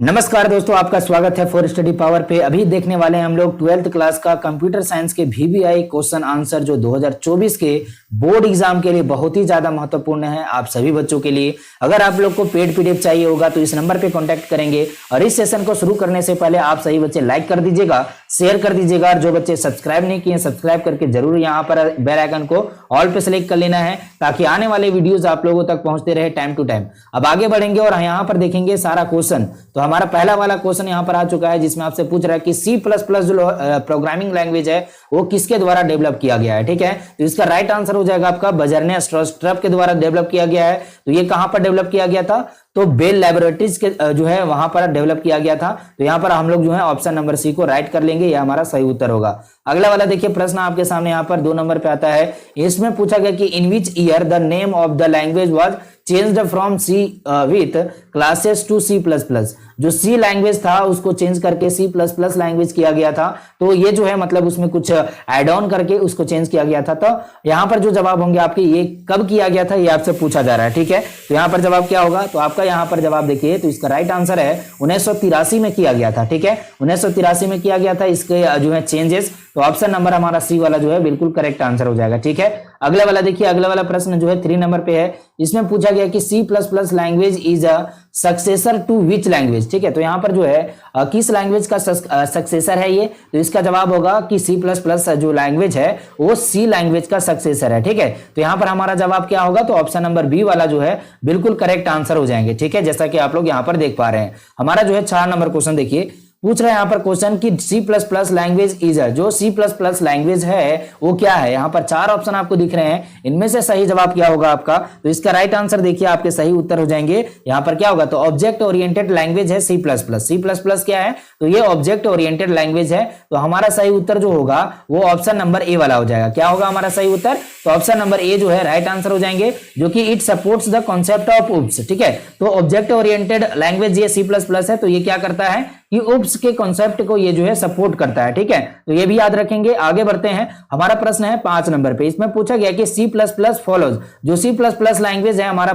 नमस्कार दोस्तों, आपका स्वागत है फॉर स्टडी पावर पे। अभी देखने वाले हैं हम लोग 12th क्लास का कंप्यूटर साइंस के VBI क्वेश्चन आंसर जो 2024 के बोर्ड एग्जाम के लिए बहुत ही ज्यादा महत्वपूर्ण है आप सभी बच्चों के लिए। अगर आप लोग को पेड PDF चाहिए होगा तो इस नंबर पे कांटेक्ट करेंगे। और इस सेशन को शुरू करने से पहले आप सभी बच्चे लाइक कर दीजिएगा, शेयर कर दीजिएगा, और जो बच्चे सब्सक्राइब नहीं किए सब्सक्राइब करके जरूर यहाँ पर बेल आइकन को ऑल पे सेलेक्ट कर लेना है, ताकि आने वाले वीडियोस आप लोगों तक पहुंचते रहे टाइम टू टाइम। अब आगे बढ़ेंगे और यहाँ पर देखेंगे सारा क्वेश्चन। तो हमारा पहला वाला क्वेश्चन यहाँ पर आ चुका है, जिसमें आपसे पूछ रहा है कि C++ जो प्रोग्रामिंग लैंग्वेज है वो किसके द्वारा डेवलप किया गया है। ठीक है, तो इसका राइट आंसर हो जाएगा आपका बर्जरने स्ट्रप के द्वारा डेवलप किया गया है। तो ये कहां पर डेवलप किया गया था? तो बेल लैबोरेटरीज के जो है वहां पर डेवलप किया गया था। तो यहाँ पर हम लोग जो है ऑप्शन नंबर सी को राइट कर लेंगे, यह हमारा सही उत्तर होगा। अगला वाला देखिए प्रश्न आपके सामने यहाँ पर 2 नंबर पे आता है। इसमें पूछा गया कि in which year the name of the language was changed from C with classes to C++। जो C लैंग्वेज था उसको चेंज करके C++ लैंग्वेज किया गया था। तो ये जो है मतलब उसमें कुछ एड ऑन करके उसको चेंज किया गया था। तो यहाँ पर जो जवाब होंगे आपके, ये कब किया गया था ये आपसे पूछा जा रहा है। ठीक है, तो यहाँ पर जवाब क्या होगा? तो आपका यहाँ पर जवाब देखिए, तो इसका राइट आंसर है 1983 में किया गया था। ठीक है, 1983 में किया गया था इसके जो है चेंजेस। तो ऑप्शन नंबर हमारा सी वाला जो है बिल्कुल करेक्ट आंसर हो जाएगा। ठीक है, अगला वाला देखिए, अगला वाला प्रश्न जो है 3 नंबर पे है। इसमें पूछा गया कि C++ language is a successor to which language. ठीक है, तो यहाँ पर जो है किस लैंग्वेज का सक्सेसर है ये? तो इसका जवाब होगा कि C++ जो लैंग्वेज है वो C लैंग्वेज का सक्सेसर है। ठीक है, तो यहाँ पर हमारा जवाब क्या होगा? तो ऑप्शन नंबर बी वाला जो है बिल्कुल करेक्ट आंसर हो जाएंगे। ठीक है, जैसा कि आप लोग यहाँ पर देख पा रहे हैं। हमारा जो है 4 नंबर क्वेश्चन देखिए, पूछ रहे हैं यहाँ पर क्वेश्चन कि C++ लैंग्वेज इज जो C++ लैंग्वेज है वो क्या है। यहाँ पर 4 ऑप्शन आपको दिख रहे हैं, इनमें से सही जवाब क्या होगा आपका? तो इसका राइट आंसर देखिए आपके सही उत्तर हो जाएंगे। यहाँ पर क्या होगा? तो ऑब्जेक्ट ओरिएंटेड लैंग्वेज है C++। क्या है? तो ये ऑब्जेक्ट ओरिएंटेड लैंग्वेज है। तो हमारा सही उत्तर जो होगा वो ऑप्शन नंबर ए वाला हो जाएगा। क्या होगा हमारा सही उत्तर? तो ऑप्शन नंबर ए जो है राइट आंसर हो जाएंगे, जो कि it supports the concept of oops. ठीक है, तो ऑब्जेक्ट ओरिएंटेड लैंग्वेज ये C++ है, तो ये क्या करता है कि उप्स के कॉन्सेप्ट को ये जो है सपोर्ट करता है। ठीक है, तो ये भी याद रखेंगे। आगे बढ़ते हैं, हमारा प्रश्न है 5 नंबर पे। इसमें पूछा गया कि C++ फॉलोज, जो C++ लैंग्वेज है हमारा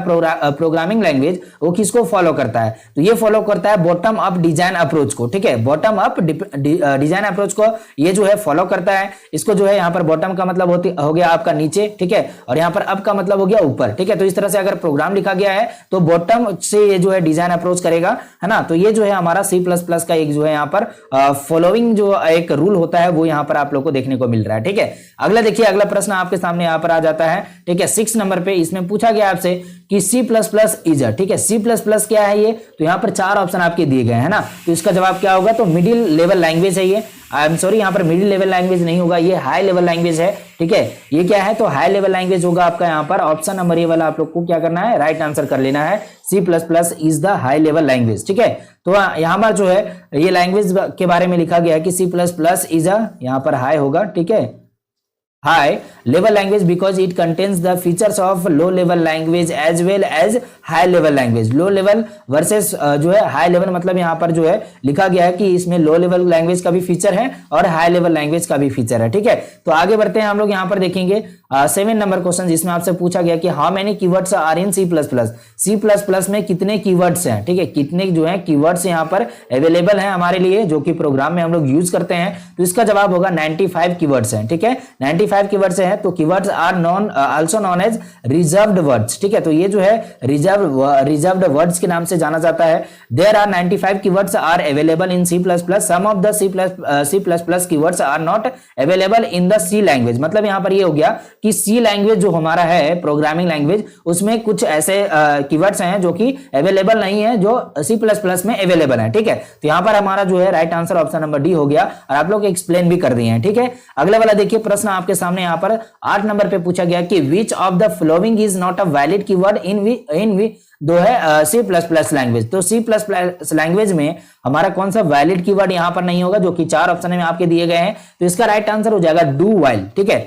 प्रोग्रामिंग लैंग्वेज, वो किसको फॉलो करता है? तो ये फॉलो करता है बॉटम अप डिजाइन अप्रोच को। ठीक है, बॉटम अप डिजाइन अप्रोच को ये जो है फॉलो करता है। इसको जो है यहाँ पर बॉटम का मतलब हो गया आपका नीचे, ठीक है, और यहाँ पर अप का मतलब हो गया ऊपर। ठीक है, तो इस तरह से अगर प्रोग्राम लिखा गया है तो बॉटम से ये जो है डिजाइन अप्रोच करेगा, है ना। तो ये जो है हमारा C++ का एक जो है यहाँ पर फॉलोइंग जो एक रूल होता है वो यहाँ पर आप लोग को देखने को मिल रहा है। ठीक है, अगला देखिए, अगला प्रश्न आपके सामने यहाँ पर आ जाता है। ठीक है, 6 नंबर पे इसमें पूछा गया आपसे कि C++ इज अ, ठीक है, C++ क्या है ये? तो यहाँ पर 4 ऑप्शन आपके दिए गए हैं ना। तो इसका जवाब क्या होगा? तो मिडिल लेवल लैंग्वेज है ये। आई एम सॉरी, यहाँ पर मिडिल लेवल लैंग्वेज नहीं होगा, ये हाई लेवल लैंग्वेज है। ठीक है, ये क्या है? तो हाई लेवल लैंग्वेज होगा आपका यहाँ पर। ऑप्शन नंबर ए वाला आप लोग को क्या करना है? राइट आंसर कर लेना है। C++ is the high level language. ठीक है, तो यहाँ पर जो है ये लैंग्वेज के बारे में लिखा गया है कि C++ इज अ, यहाँ पर हाई होगा। ठीक है, high level language because it contains the features of low level language as well as high level language. Low level versus जो है हाई लेवल, मतलब यहाँ पर जो है लिखा गया है कि इसमें लो लेवल लैंग्वेज का भी फीचर है और हाई लेवल लैंग्वेज का भी फीचर है। ठीक है, तो आगे बढ़ते हैं हम लोग। यहाँ पर देखेंगे 7 नंबर क्वेश्चन, जिसमें आपसे पूछा गया कि how many keywords are in C++ में कितने कीवर्ड्स हैं। ठीक है, कितने जो है कीवर्ड्स यहाँ पर अवेलेबल हैं हमारे लिए, जो कि प्रोग्राम में हम लोग यूज करते हैं। तो इसका जवाब होगा 95 कीवर्ड्स हैं। ठीक है, 95 कीवर्ड्स हैं। तो keywords are also known as reserved words. ठीक है, तो ये जो है रिजर्व्ड वर्ड्स के नाम से जाना जाता है। There are 95 keywords are available in C++। Some of the C++ keywords are not available in the C language. मतलब यहाँ पर ये हो गया कि C लैंग्वेज जो हमारा है प्रोग्रामिंग लैंग्वेज, उसमें कुछ ऐसे कीवर्ड्स हैं जो कि अवेलेबल नहीं है, जो C++ में अवेलेबल है। ठीक है, तो यहाँ पर हमारा जो है right answer option number D हो गया, और आप लोग एक्सप्लेन भी कर दिए हैं। ठीक है, अगला वाला देखिए प्रश्न आपके सामने यहाँ पर 8 नंबर पे पूछा गया कि which of the following is not a valid keyword इन दो है C++ लैंग्वेज। तो C++ लैंग्वेज में हमारा कौन सा वैलिड कीवर्ड यहाँ पर नहीं होगा, जो कि 4 ऑप्शन में आपके दिए गए हैं। तो इसका राइट आंसर हो जाएगा डू वाइल। ठीक है,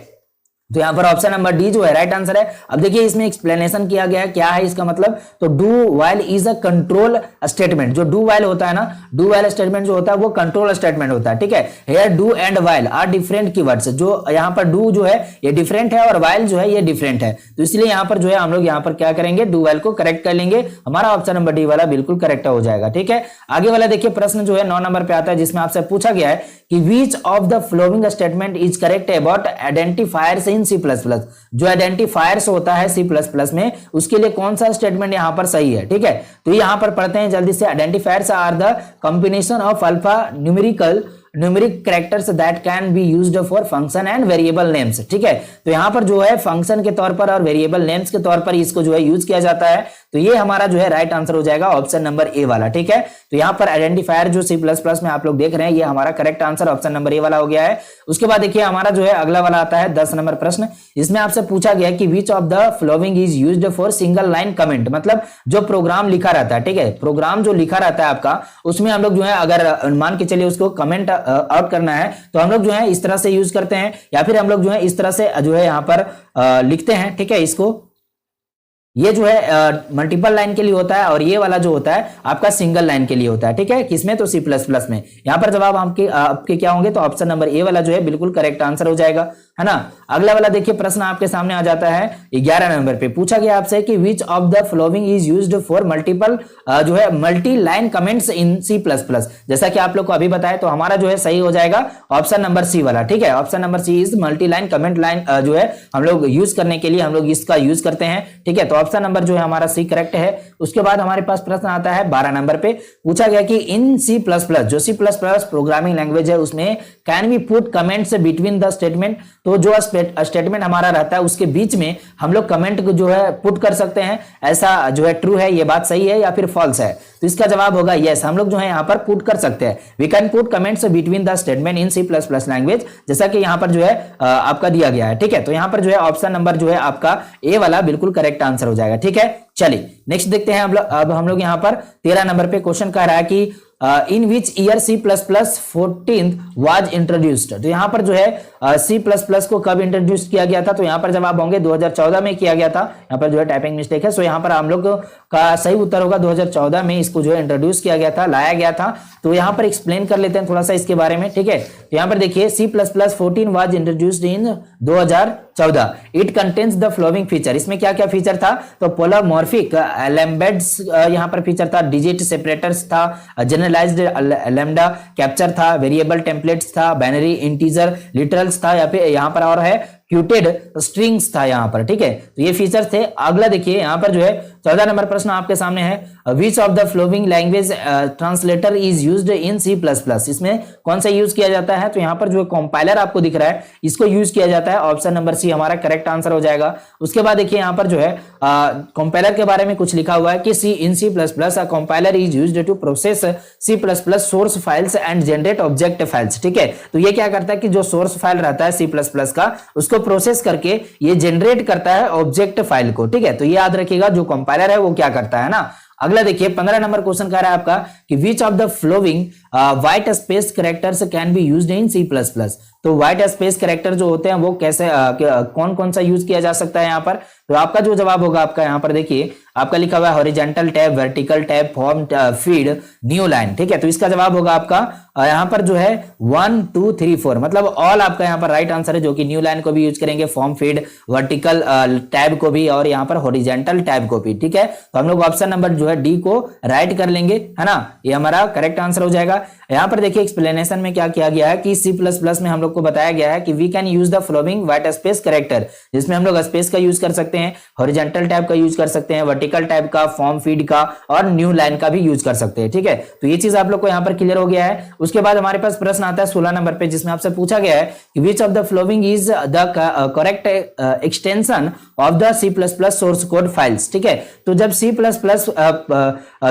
तो यहाँ पर ऑप्शन नंबर डी जो है राइट आंसर है। अब देखिए इसमें एक्सप्लेनेशन किया गया है, क्या है इसका मतलब, तो do while is a control statement. जो डू वाइल होता है ना, डू वाइल स्टेटमेंट जो होता है वो कंट्रोल स्टेटमेंट होता है, ठीक है। Here do and while are different keywords. जो यहाँ पर डू जो है ये डिफरेंट है और वाइल जो है ये डिफरेंट है, तो इसलिए यहाँ पर जो है हम लोग यहाँ पर क्या करेंगे, डू वाइल को करेक्ट कर लेंगे। हमारा ऑप्शन नंबर डी वाला बिल्कुल करेक्ट हो जाएगा, ठीक है। आगे वाला देखिए प्रश्न जो है 9 नंबर पे आता है, जिसमें आपसे पूछा गया है कि which of the following statement is correct about identifiers in C plus plus. जो आइडेंटिफायर्स होता है सी प्लस प्लस में, उसके लिए कौन सा स्टेटमेंट यहां पर सही है, ठीक है। तो यहां पर पढ़ते हैं जल्दी से। Identifiers are the combination of alpha numeric characters that can be used for function and variable names, ठीक है। तो यहां पर जो है फंक्शन के तौर पर और वेरिएबल नेम्स के तौर पर इसको जो है यूज किया जाता है। तो ये हमारा जो है राइट आंसर हो जाएगा ऑप्शन नंबर ए वाला, ठीक है। तो यहां पर आइडेंटिफायर जो सी प्लस प्लस में आप लोग देख रहे हैं, ये हमारा correct answer option number A वाला हो गया है। उसके बाद देखिए हमारा जो है अगला वाला आता है 10 नंबर प्रश्न। इसमें आपसे पूछा गया कि which of the following is used for single line comment. मतलब जो प्रोग्राम लिखा रहता है, ठीक है, प्रोग्राम जो लिखा रहता है आपका, उसमें हम लोग जो है अगर मान के चलिए उसको कमेंट आउट करना है, तो हम लोग जो है इस तरह से यूज करते हैं, या फिर हम लोग जो है इस तरह से जो है यहां पर लिखते हैं, ठीक है। इसको ये जो है मल्टीपल लाइन के लिए होता है और ये वाला जो होता है आपका सिंगल लाइन के लिए होता है, ठीक है। किसमें, तो सी प्लस प्लस में। यहां पर जवाब आपके क्या होंगे, तो ऑप्शन नंबर ए वाला जो है बिल्कुल करेक्ट आंसर हो जाएगा, है ना। अगला वाला देखिए प्रश्न आपके सामने आ जाता है 11 नंबर पे। पूछा गया आपसे कि which of the following is used for multiple जो है multi line comments in C plus plus. जैसा कि आप लोग को अभी बताया, तो हमारा जो है सही हो जाएगा ऑप्शन नंबर सी वाला, ठीक है। Option number C is multi line comment line जो है हम लोग यूज करने के लिए हम लोग इसका यूज करते हैं, ठीक है। तो ऑप्शन नंबर जो है हमारा सी करेक्ट है। उसके बाद हमारे पास प्रश्न आता है 12 नंबर पे। पूछा गया कि इन सी प्लस प्लस, जो C plus plus programming language है, उसमें can we put comments between the statement. तो जो स्टेटमेंट हमारा रहता है उसके बीच में हम लोग कमेंट को जो है पुट कर सकते हैं, ऐसा जो है ट्रू है, ये बात सही है या फिर फॉल्स है। तो इसका जवाब होगा यस, हम लोग जो है यहाँ पर पुट कर सकते हैं। We can put comments between the statement in C plus plus language, जैसा कि यहाँ पर जो है आपका दिया गया है, ठीक है। तो यहाँ पर जो है ऑप्शन नंबर जो है आपका ए वाला बिल्कुल करेक्ट आंसर हो जाएगा, ठीक है। चलिए नेक्स्ट देखते हैं। अब हम लोग यहाँ पर 13 नंबर पे क्वेश्चन कह रहा है कि in which year C plus plus 14 was introduced. तो यहाँ पर जो है सी प्लस प्लस को कब इंट्रोड्यूस किया गया था, तो यहाँ पर जवाब होंगे 2014 में किया गया था। यहाँ पर जो है टाइपिंग मिस्टेक है, सो यहाँ पर हम लोग का सही उत्तर होगा 2014 में इसको जो है इंट्रोड्यूस किया गया था, लाया गया था। तो यहाँ पर एक्सप्लेन कर लेते हैं थोड़ा सा इसके बारे में, ठीक है। तो यहाँ पर देखिए C plus plus 14 was introduced in 2014। It contains the following feature. इसमें क्या क्या फीचर था, तो पोलमॉर्फिक लैम्बेड्स यहाँ पर फीचर था, डिजिट सेपरेटर्स था, जनरलाइज्ड लैम्डा कैप्चर था, वेरिएबल टेम्पलेट्स था, बाइनरी इंटीजर लिटरल्स था, या फिर यहाँ पर और है क्यूटेड स्ट्रिंग्स था यहाँ पर, ठीक है। तो ये फीचर्स थे। अगला देखिए यहाँ पर जो है 14 नंबर प्रश्न आपके सामने है, which of the following language translator is used in C plus plus. इसमें कौन सा यूज किया जाता है, तो यहाँ पर जो कंपाइलर आपको दिख रहा है इसको यूज किया जाता है। ऑप्शन नंबर सी हमारा करेक्ट आंसर हो जाएगा। उसके बाद देखिए यहाँ पर जो है कंपाइलर के बारे में कुछ लिखा हुआ है कि C in C plus plus a compiler is used to process C plus plus source files and generate object files, ठीक है। तो ये क्या करता है कि जो सोर्स फाइल रहता है सी प्लस प्लस का, उसको प्रोसेस करके ये जनरेट करता है ऑब्जेक्ट फाइल को, ठीक है। तो ये याद रखिएगा जो कंपाइलर है वो क्या करता है ना। अगला देखिए 15 नंबर क्वेश्चन कह रहा है आपका कि which of the following white space characters can be used in C plus plus. तो व्हाइट स्पेस कैरेक्टर जो होते हैं वो कैसे कौन कौन सा यूज किया जा सकता है यहाँ पर, तो आपका जो जवाब होगा आपका यहाँ पर देखिए आपका लिखा हुआ है horizontal tab, vertical tab, form, feed, new line, ठीक है। तो इसका जवाब होगा आपका यहाँ पर जो है 1 2 3 4, मतलब ऑल आपका यहाँ पर राइट आंसर है, जो कि न्यू लाइन को भी यूज करेंगे, फॉर्म, फीड, वर्टिकल टैब को भी और यहाँ पर हॉरिजॉन्टल टैब को भी, ठीक है। तो हम लोग ऑप्शन नंबर जो है डी को राइट कर लेंगे, है ना, ये हमारा करेक्ट आंसर हो जाएगा। यहाँ पर देखिए एक्सप्लेनेशन में क्या किया गया है कि सी प्लस प्लस में हम लोग को बताया गया है कि we can use the following white space character, जिसमें हम लोग स्पेस का यूज कर सकते हैं, हॉरिजॉन्टल टैब का यूज कर सकते हैं, वर्टिकल टैब का, फॉर्म, फीड का और न्यू लाइन का भी यूज कर सकते हैं, ठीक है। तो ये चीज आप लोग को यहाँ पर क्लियर हो गया है। उसके बाद हमारे पास प्रश्न आता है 16 नंबर पे, जिसमें आपसे पूछा गया है कि which of the following is the correct extension of the C plus plus source code files, ठीक है। तो जब सी प्लस प्लस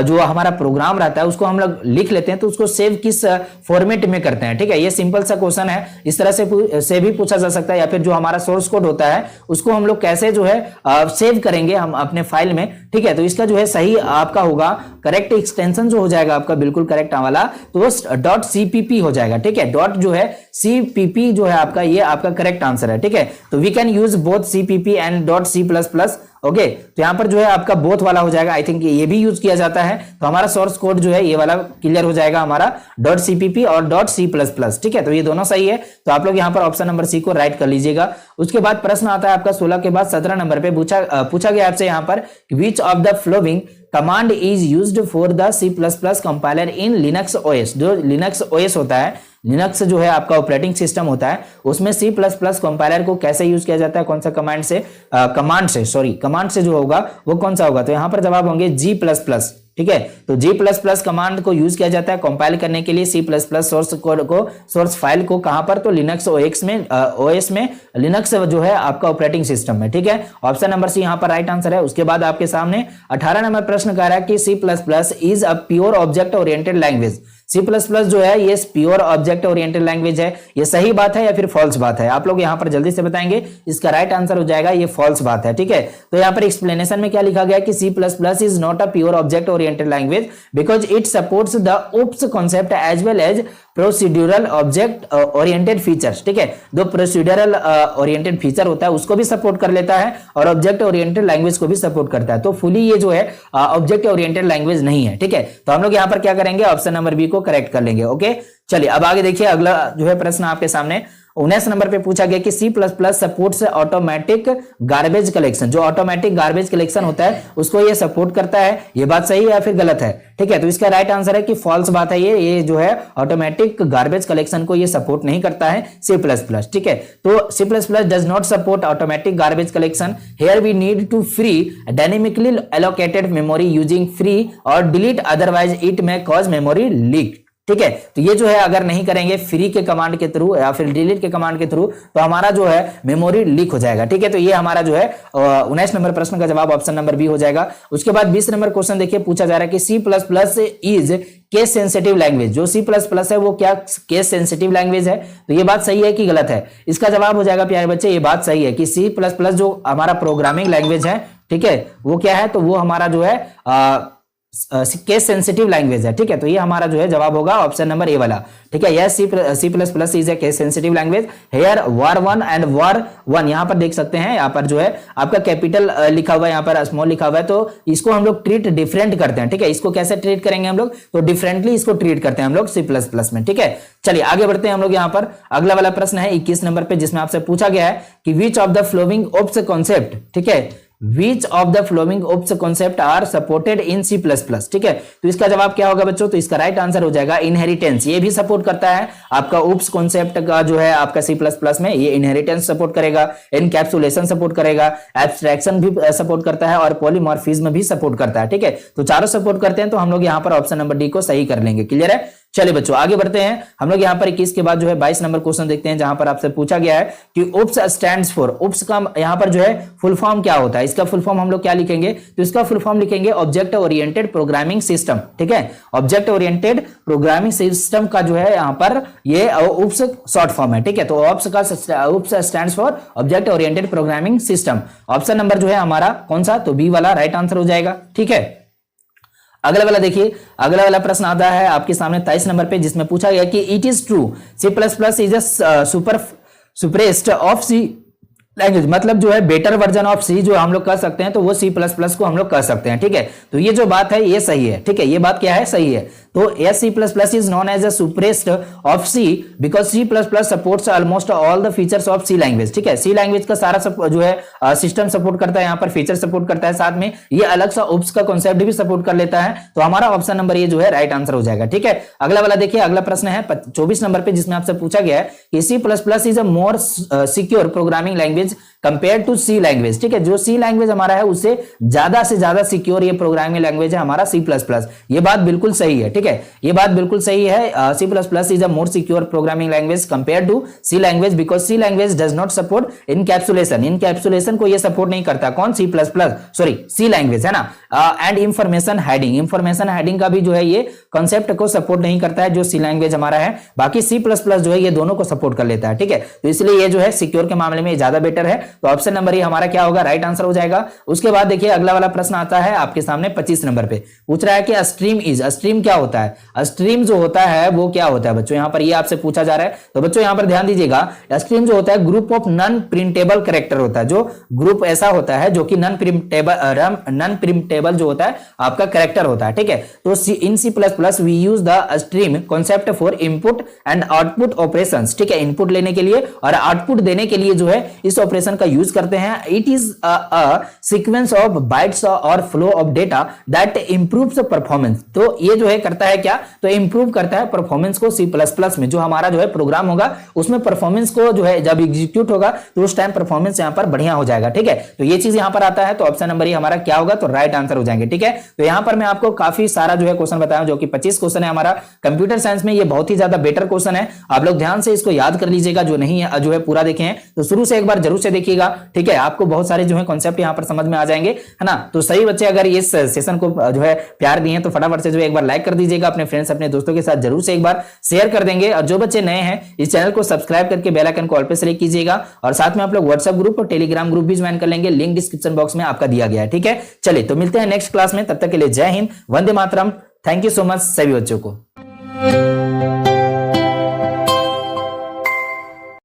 जो हमारा प्रोग्राम रहता है उसको हम लोग लिख लेते हैं, तो उसको सेव किस फॉर्मेट में करते हैं, ठीक है। ये सिंपल सा क्वेश्चन है, इस तरह से भी पूछा जा सकता है, या फिर जो हमारा सोर्स कोड होता है उसको हम लोग कैसे जो है सेव करेंगे हम अपने फाइल में, ठीक है। तो इसका जो है सही आपका होगा, करेक्ट एक्सटेंशन जो हो जाएगा आपका बिल्कुल करेक्ट वाला, तो वो .cpp हो जाएगा, ठीक है। डॉट जो है cpp जो है आपका, ये आपका करेक्ट आंसर है, ठीक है। तो we can use both cpp and .c++, okay. तो यहां पर जो है आपका बोथ वाला हो जाएगा, आई थिंक ये भी यूज किया जाता है। तो हमारा सोर्स कोड जो है ये वाला क्लियर हो जाएगा हमारा .cpp और .c++, ठीक है। तो ये दोनों सही है, तो आप लोग यहां पर ऑप्शन नंबर सी को राइट कर लीजिएगा। उसके बाद प्रश्न आता है आपका 16 के बाद 17 नंबर पे पूछा गया आपसे यहां पर, विच of the flowing command is used for the C++ compiler in Linux OS. जो लिनक्स ओएस होता है, लिनक्स जो है आपका ऑपरेटिंग सिस्टम होता है, उसमें C++ कंपाइलर को कैसे यूज किया जाता है, कौन सा कमांड से जो होगा वो कौन सा होगा। तो यहां पर जवाब होंगे G++, ठीक है। तो G++ कमांड को यूज किया जाता है कंपाइल करने के लिए C++ सोर्स कोड को, सोर्स फाइल को, कहां पर, तो लिनक्स ओएस में लिनक्स जो है आपका ऑपरेटिंग सिस्टम में, ठीक है। ऑप्शन नंबर सी यहां पर राइट आंसर है। उसके बाद आपके सामने 18 नंबर प्रश्न कह रहा है कि C++ is a pure object oriented language. C++ जो है ये प्योर ऑब्जेक्ट ओरिएंटेड लैंग्वेज है, ये सही बात है या फिर फॉल्स बात है, आप लोग यहां पर जल्दी से बताएंगे। इसका राइट आंसर हो जाएगा ये फॉल्स बात है, ठीक है। तो यहां पर एक्सप्लेनेशन में क्या लिखा गया कि C++ is not a pure object oriented language because it supports the OOPS concept as well as procedural object oriented features, ठीक है। जो प्रोसीड्यूरल ओरिएंटेड फीचर होता है उसको भी सपोर्ट कर लेता है और ऑब्जेक्ट ओरिएंटेड लैंग्वेज को भी सपोर्ट करता है। तो फुली ये जो है ऑब्जेक्ट ओरिएंटेड लैंग्वेज नहीं है, ठीक है। तो हम लोग यहां पर क्या करेंगे, ऑप्शन नंबर बी को करेक्ट कर लेंगे, ओके। चलिए अब आगे देखिए, अगला जो है प्रश्न आपके सामने 19 नंबर पे पूछा गया कि C++ supports automatic garbage collection. जो ऑटोमेटिक गार्बेज कलेक्शन होता है उसको ये सपोर्ट करता है, ये बात सही है या फिर गलत है, ठीक है। तो इसका राइट आंसर है कि फॉल्स बात है, ये जो है ऑटोमेटिक गार्बेज कलेक्शन को ये सपोर्ट नहीं करता है C++, ठीक है। तो C++ does not support automatic garbage collection. Here we need to free dynamically allocated memory using free और delete, otherwise it may cause memory leak, ठीक है। तो ये जो है अगर नहीं करेंगे फ्री के कमांड के थ्रू या फिर डिलीट के कमांड के थ्रू, तो हमारा जो है मेमोरी लीक हो जाएगा, ठीक है। तो ये हमारा जो है 19 नंबर प्रश्न का जवाब ऑप्शन नंबर बी हो जाएगा। उसके बाद 20 नंबर क्वेश्चन देखिए, पूछा जा रहा है कि C++ is case sensitive language. जो C++ है वो क्या केस सेंसिटिव लैंग्वेज है, तो ये बात सही है कि गलत है। इसका जवाब हो जाएगा प्यारे बच्चे, ये बात सही है कि C++ जो हमारा प्रोग्रामिंग लैंग्वेज है, ठीक है, वो क्या है, तो वो हमारा जो है केस सेंसिटिव लैंग्वेज है, ठीक है। तो ये हमारा जो है जवाब होगा ऑप्शन नंबर ए वाला, ठीक है। Yes, C++ is a case sensitive language. Here var1 and var1 यहां पर देख सकते हैं, यहां पर जो है आपका कैपिटल लिखा हुआ है, यहां पर स्मॉल लिखा हुआ है, तो इसको हम लोग ट्रीट डिफरेंट करते हैं, ठीक है। इसको कैसे ट्रीट करेंगे हम लोग, तो डिफरेंटली इसको ट्रीट करते हैं हम लोग C++ में, ठीक है। चलिए आगे बढ़ते हैं हम लोग। यहां पर अगला वाला प्रश्न है 21 नंबर पे, जिसमें आपसे पूछा गया है कि which of the flowing OOPS concept, ठीक है, Which of the following OOPS concept are supported in C++, ठीक है। तो इसका जवाब क्या होगा बच्चों, तो इसका राइट आंसर हो जाएगा इनहेरिटेंस। ये भी सपोर्ट करता है आपका OOPS कॉन्सेप्ट का जो है आपका C++ में, ये इनहेरिटेंस सपोर्ट करेगा, एनकैप्सुलेशन सपोर्ट करेगा, एब्स्ट्रैक्शन भी सपोर्ट करता है और पॉलीमॉर्फिज्म भी सपोर्ट करता है, ठीक है। तो चारों सपोर्ट करते हैं, तो हम लोग यहाँ पर ऑप्शन नंबर डी को सही कर लेंगे, क्लियर है। चलिए बच्चों आगे बढ़ते हैं। हम लोग यहाँ पर 21 के बाद जो है 22 नंबर क्वेश्चन देखते हैं, जहां पर आपसे पूछा गया है कि OOPS स्टैंड्स फॉर, OOPS का यहाँ पर जो है फुल फॉर्म क्या होता है। इसका फुल फॉर्म हम लोग क्या लिखेंगे, तो इसका फुल फॉर्म लिखेंगे ऑब्जेक्ट ओरिएंटेड प्रोग्रामिंग सिस्टम, ठीक है। ऑब्जेक्ट ओरिएंटेड प्रोग्रामिंग सिस्टम का जो है यहाँ पर ये OOPS शॉर्ट फॉर्म है, ठीक है। तो OOPS stands for object oriented programming system. Option number जो है हमारा कौन सा, तो बी वाला राइट आंसर हो जाएगा, ठीक है। अगला वाला देखिए, अगला वाला प्रश्न आता है आपके सामने 23 नंबर पे, जिसमें पूछा गया कि it is true C++ is a superset of C language, मतलब जो है बेटर वर्जन ऑफ C जो हम लोग कर सकते हैं, तो वो C++ को हम लोग कर सकते हैं, ठीक है। तो ये जो बात है ये सही है, ठीक है, ये बात क्या है, सही है। तो yes, C++ is known as a suppressed of C because C++ supports almost all the features of C language, ठीक है। C language का सारा जो है सिस्टम सपोर्ट करता है, यहाँ पर फीचर सपोर्ट करता है, साथ में ये अलग सा OOPS का कॉन्सेप्ट भी सपोर्ट कर लेता है। तो हमारा ऑप्शन नंबर ये जो है राइट आंसर हो जाएगा, ठीक है। अगला वाला देखिए, अगला प्रश्न है 24 नंबर पे, जिसमें आपसे पूछा गया है कि C++ is a more secure programming language compare to C language. ठीक है, जो सी लैंग्वेज हमारा है उससे ज्यादा से ज्यादा सिक्योर ये प्रोग्रामिंग लैंग्वेज है हमारा सी प्लस प्लस। ये बात बिल्कुल सही है। ठीक है, ये बात बिल्कुल सही है। C plus plus is a more secure programming language compare to C language because C language does not support encapsulation. Encapsulation को ये सपोर्ट नहीं करता। कौन? C plus plus, sorry C language है ना। And information hiding, information hiding का भी जो है ये कॉन्सेप्ट को सपोर्ट नहीं करता है जो सी लैंग्वेज हमारा है। बाकी सी प्लस प्लस जो है ये दोनों को सपोर्ट कर लेता है। ठीक है, तो इसलिए ये जो है सिक्योर के मामले में ज्यादा बेटर है। तो ऑप्शन नंबर ये हमारा क्या होगा? राइट आंसर हो जाएगा। उसके बाद देखिए अगला वाला प्रश्न आता है आपके सामने 25 नंबर पे। पूछ रहा है कि स्ट्रीम इज, स्ट्रीम क्या होता है? स्ट्रीम जो होता है वो क्या होता है बच्चों? यहां पर ये आपसे पूछा जा रहा है। तो बच्चों यहां पर ध्यान दीजिएगा, स्ट्रीम जो होता है group of non printable character होता है। जो ग्रुप ऐसा होता है जो कि नॉन प्रिंटेबल जो होता है आपका कैरेक्टर होता है। ठीक है, तो in C plus plus we use the stream concept for input and output operations. ठीक है, इनपुट लेने के लिए और आउटपुट देने के लिए जो है इस ऑपरेशन का यूज करते हैं। It is a sequence of bytes और flow of data that improves performance. तो ये जो है करता है क्या? तो इंप्रूव करता है परफॉर्मेंस को सी प्लस प्लस में। जो हमारा जो है प्रोग्राम होगा उसमें परफॉर्मेंस को जो है जब एग्जीक्यूट होगा तो उस टाइम परफॉर्मेंस यहां पर बढ़िया हो जाएगा। ठीक है, तो ये चीज यहां पर आता है। तो ऑप्शन नंबर ये हमारा क्या होगा? तो राइट आंसर हो जाएंगे। ठीक है, तो यहां पर मैं आपको काफी सारा जो है क्वेश्चन बताया जो कि 25 क्वेश्चन है हमारा कंप्यूटर साइंस में। ये बहुत ही ज्यादा बेटर क्वेश्चन है, आप लोग ध्यान से इसको याद कर लीजिएगा। जो नहीं है जो है पूरा देखे हैं तो शुरू से एक बार जरूर से देखिएगा। ठीक है, आपको बहुत सारे जो है कॉन्सेप्ट यहां पर समझ में आ जाएंगे, है ना। तो सही बच्चे अगर इस सेशन को जो है प्यार दिए तो फटाफट से जो है एक बार लाइक कर दीजिएगा। अपने फ्रेंड्स अपने दोस्तों के साथ जरूर से एक बार शेयर कर देंगे। और जो बच्चे नए हैं इस चैनल को सब्सक्राइब करके बेल आइकन को ऑल पे सेलेक्ट कीजिएगा। और साथ में आप लोग व्हाट्सएप ग्रुप और टेलीग्राम ग्रुप भी ज्वाइन कर लेंगे, लिंक डिस्क्रिप्शन बॉक्स में आपका दिया गया है। ठीक है, चलिए तो मिलते हैं नेक्स्ट क्लास में। तब तक के लिए जय Hind, Vande Mataram. Thank you so much सभी बच्चों को।